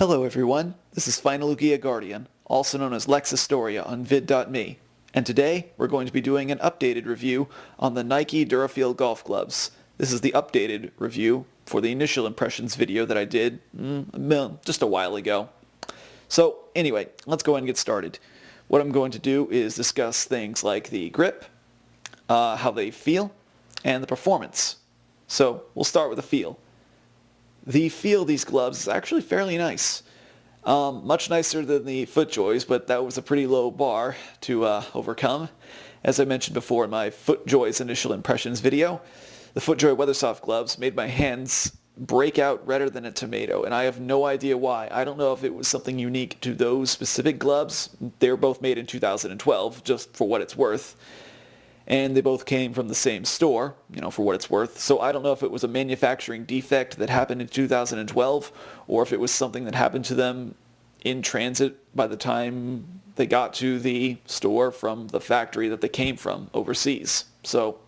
Hello everyone, this is Finallugia Guardian, also known as Lex Astoria on vid.me, and today we're going to be doing an updated review on the Nike Durafeel Golf Gloves. This is the updated review for the initial impressions video that I did just a while ago. So anyway, let's go ahead and get started. What I'm going to do is discuss things like the grip, how they feel, and the performance. So we'll start with the feel. The feel of these gloves is actually fairly nice. Much nicer than the Footjoys, but that was a pretty low bar to overcome. As I mentioned before in my Footjoy's initial impressions video, the Footjoy Weathersof Gloves made my hands break out redder than a tomato, and I have no idea why. I don't know if it was something unique to those specific gloves. They were both made in 2012, just for what it's worth. And they both came from the same store, for what it's worth. So I don't know if it was a manufacturing defect that happened in 2012, or if it was something that happened to them in transit by the time they got to the store from the factory that they came from overseas. So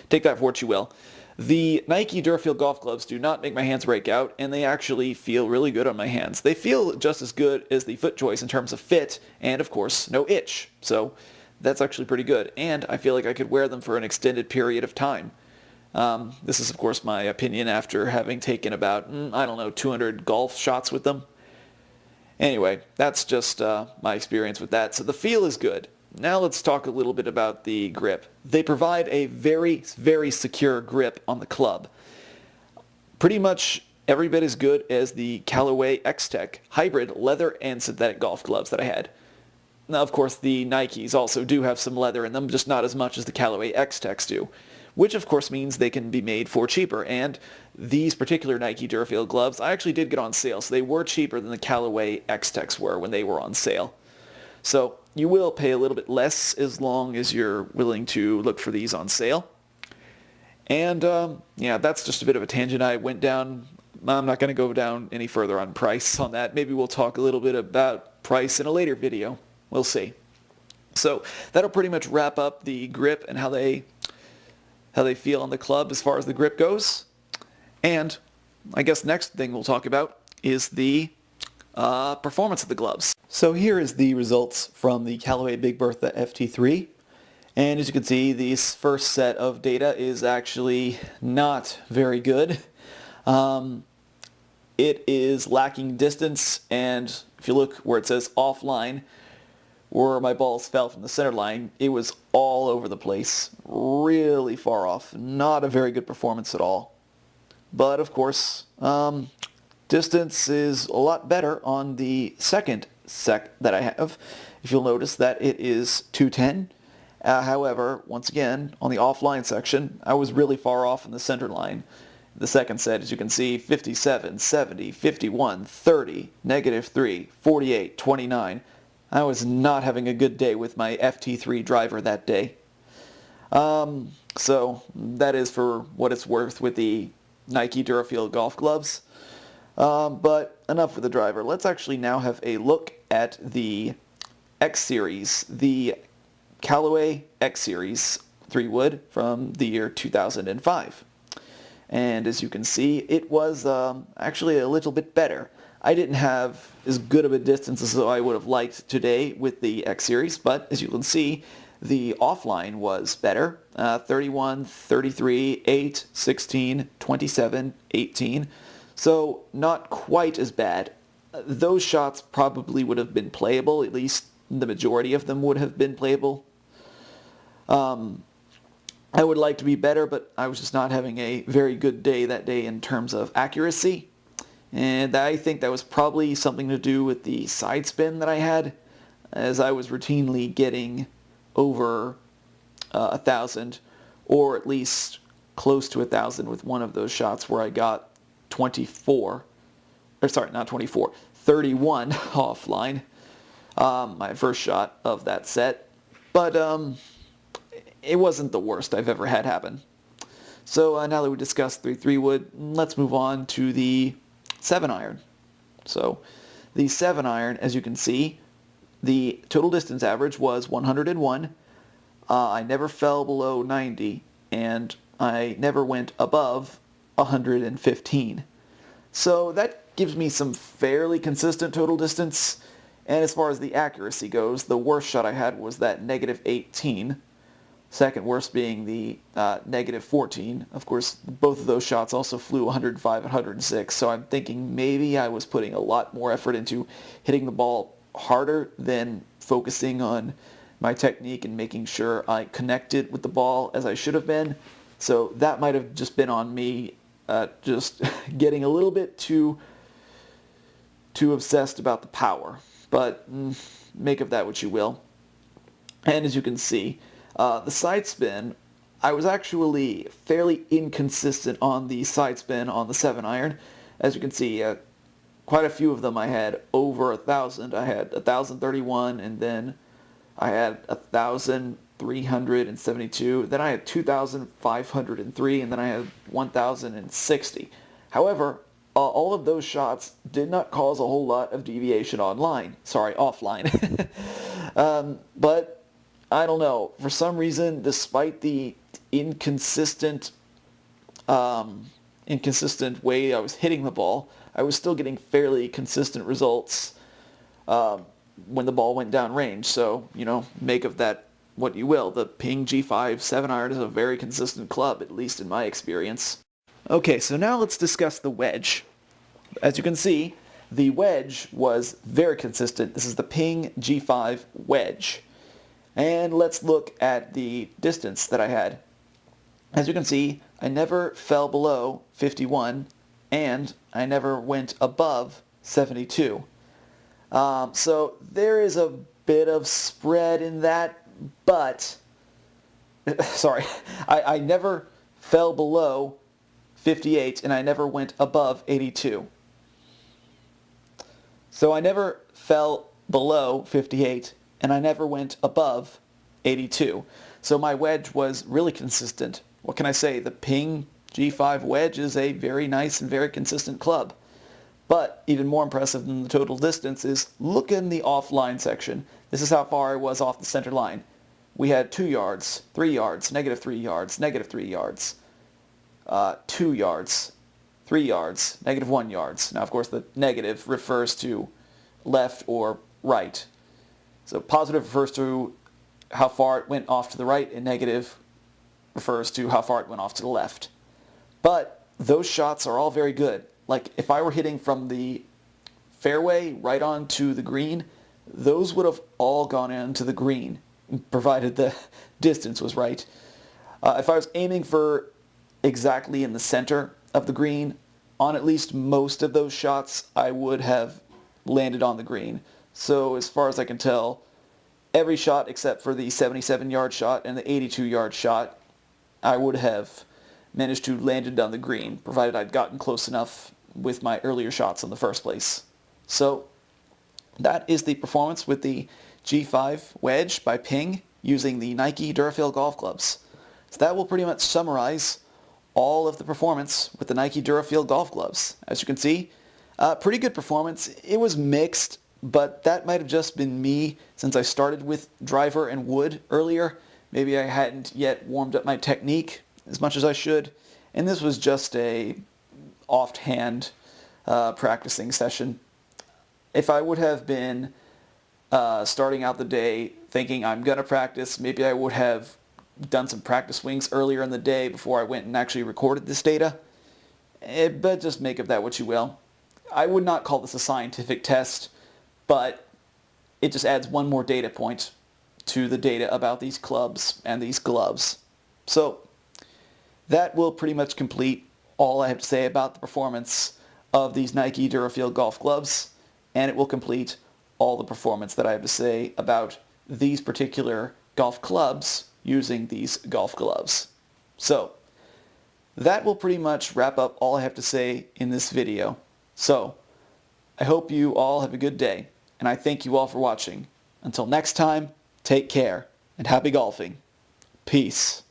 take that for what you will. The Nike Durafeel Golf Gloves do not make my hands break out, and they actually feel really good on my hands. They feel just as good as the Footjoys in terms of fit, and of course, no itch. So that's actually pretty good, and I feel like I could wear them for an extended period of time. This is, of course, my opinion after having taken about, 200 golf shots with them. Anyway, that's just my experience with that. So the feel is good. Now let's talk a little bit about the grip. They provide a very, very secure grip on the club. Pretty much every bit as good as the Callaway X-Tech hybrid leather and synthetic golf gloves that I had. Now, of course, the Nikes also do have some leather in them, just not as much as the Callaway X-Techs do, which of course means they can be made for cheaper. And these particular Nike Durafeel gloves I actually did get on sale, so they were cheaper than the Callaway X-Techs were when they were on sale. So you will pay a little bit less as long as you're willing to look for these on sale. And yeah, that's just a bit of a tangent I went down. I'm not going to go down any further on price on that. Maybe we'll talk a little bit about price in a later video. We'll see. So that'll pretty much wrap up the grip and how they feel on the club as far as the grip goes. And I guess next thing we'll talk about is the performance of the gloves. So here is the results from the Callaway Big Bertha FT3. And as you can see, this first set of data is actually not very good. It is lacking distance, and if you look where it says offline, where my balls fell from the center line, it was all over the place, really far off. Not a very good performance at all. But of course, distance is a lot better on the second set that I have. If you'll notice that it is 210. However, once again, on the offline section, I was really far off in the center line. The second set, as you can see, 57, 70, 51, 30, -3, 48, 29. I was not having a good day with my FT3 driver that day. So that is for what it's worth with the Nike Durafeel Golf Gloves. But enough with the driver. Let's actually now have a look at the X Series, the Callaway X Series 3-wood from the year 2005. And as you can see, it was actually a little bit better. I didn't have as good of a distance as I would have liked today with the X Series, but as you can see, the offline was better. 31, 33, 8, 16, 27, 18. So not quite as bad. Those shots probably would have been playable, at least the majority of them would have been playable. I would like to be better, but I was just not having a very good day that day in terms of accuracy. And I think that was probably something to do with the side spin that I had, as I was routinely getting over 1,000, or at least close to 1,000 with one of those shots where I got 31 offline, my first shot of that set. But it wasn't the worst I've ever had happen. So now that we discussed the 3-wood, let's move on to the 7-iron. So the 7-iron, as you can see, the total distance average was 101. I never fell below 90, and I never went above 115. So that gives me some fairly consistent total distance. And as far as the accuracy goes, the worst shot I had was that negative 18. Second worst being the negative 14. Of course, both of those shots also flew 105 and 106, so I'm thinking maybe I was putting a lot more effort into hitting the ball harder than focusing on my technique and making sure I connected with the ball as I should have been. So that might have just been on me just getting a little bit too obsessed about the power. But make of that what you will. And as you can see, the side spin, I was actually fairly inconsistent on the side spin on the 7-iron. As you can see, quite a few of them I had over 1,000. I had 1,031, and then I had 1,372. Then I had 2,503, and then I had 1,060. However, all of those shots did not cause a whole lot of deviation offline. But I don't know. For some reason, despite the inconsistent way I was hitting the ball, I was still getting fairly consistent results when the ball went down range. So, make of that what you will. The Ping G5 7-iron is a very consistent club, at least in my experience. Okay, so now let's discuss the wedge. As you can see, the wedge was very consistent. This is the Ping G5 wedge. And let's look at the distance that I had. As you can see, I never fell below 51, and I never went above 72. So there is a bit of spread in that, but, sorry, I never fell below 58, and I never went above 82. So I never fell below 58, and I never went above 82. So my wedge was really consistent. What can I say? The Ping G5 wedge is a very nice and very consistent club. But even more impressive than the total distance is look in the offline section. This is how far I was off the center line. We had 2 yards, 3 yards, negative 3 yards, negative 3 yards, 2 yards, 3 yards, negative 1 yards. Now, of course, the negative refers to left or right. So positive refers to how far it went off to the right, and negative refers to how far it went off to the left. But those shots are all very good. Like, if I were hitting from the fairway right onto the green, those would have all gone into the green, provided the distance was right. If I was aiming for exactly in the center of the green, on at least most of those shots, I would have landed on the green. So as far as I can tell, every shot except for the 77-yard shot and the 82-yard shot, I would have managed to land it on the green, provided I'd gotten close enough with my earlier shots in the first place. So that is the performance with the G5 wedge by Ping using the Nike Durafeel Golf Gloves. So that will pretty much summarize all of the performance with the Nike Durafeel Golf Gloves. As you can see, pretty good performance. It was mixed, but that might have just been me since I started with driver and wood earlier. Maybe I hadn't yet warmed up my technique as much as I should, and this was just a offhand practicing session. If I would have been starting out the day thinking I'm going to practice, maybe I would have done some practice swings earlier in the day before I went and actually recorded this data. But just make of that what you will. I would not call this a scientific test, but it just adds one more data point to the data about these clubs and these gloves. So that will pretty much complete all I have to say about the performance of these Nike Durafeel Golf Gloves, and it will complete all the performance that I have to say about these particular golf clubs using these golf gloves. So that will pretty much wrap up all I have to say in this video. So I hope you all have a good day, and I thank you all for watching. Until next time, take care, and happy golfing. Peace.